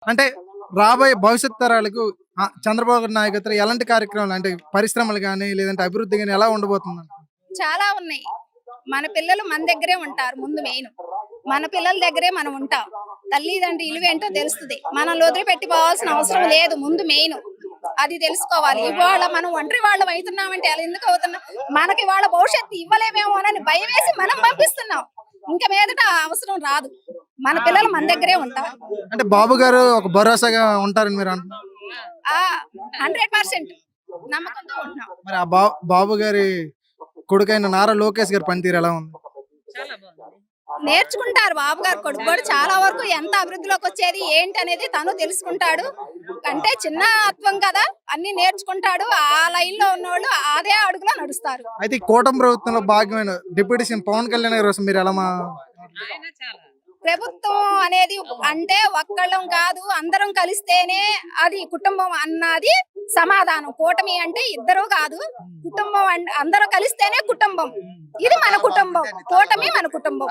అంటే రాబోయే భవిష్యత్ తరాలకు చంద్రబాబు గారి నాయకత్వం ఎలాంటి కార్యక్రమాలు అంటే పరిశ్రమలు గాని, లేదంటే అభివృద్ధి గాని ఎలా ఉండబోతుంది? చాలా ఉన్నాయి. మన పిల్లలు మన దగ్గరే ఉంటారు ముందు మెయిన్. మన పిల్లల దగ్గరే మనం ఉంటాం. తల్లిదండ్రి ఇలువేంటో తెలుస్తది. మనల్ని వదిలిపెట్టి పోవాల్సిన అవసరం లేదు ముందు మెయిన్. అది తెలుసుకోవాలి. ఇవాళ మనం ఒంటరి వాళ్ళం అయితున్నామంటే అలా ఎందుకు అవుతున్నాం? మనకి వాళ్ళ భవిష్యత్తు ఇవ్వలేమేమోనని భయమేసి మనం పంపిస్తున్నాం. ఇంక మీదట ఆ అవసరం రాదు. మన పిల్లలు మన దగ్గరే ఉంటారు. అంటే బాబు గారు ఒక భరోసాగా ఉంటారని మీరు అంటున్నారు. ఆ 100% నమ్మకంతో ఉంటున్నాం. మరి ఆ బాబు గారి కొడుకైన నారా లోకేష్ గారి పనితీరు ఎలా ఉంది? నేర్చుకుంటారు బాబు గారు కొడుకు కూడా చాలా వరకు ఎంత అభివృద్ధిలోకి వచ్చేది ఏంటి అనేది తను తెలుసుకుంటాడు. అంటే చిన్నత్వం కదా అన్ని నేర్చుకుంటాడు. ఆ లైన్ లో ఉన్నోళ్ళు అదే అడుగులో నడుస్తారు. అయితే ఈ కూటమి ప్రభుత్వంలో భాగమైన డిప్యూటీ సీఎం పవన్ కళ్యాణ్ గారి కోసం మీరు ఎలా ప్రభుత్వం అనేది అంటే ఒక్కళ్ళం కాదు అందరం కలిస్తేనే అది కుటుంబం అన్నది సమాధానం. కూటమి అంటే ఇద్దరు కాదు కుటుంబం అందరూ కలిస్తేనే కుటుంబం. ఇది మన కుటుంబం. కూటమి మన కుటుంబం.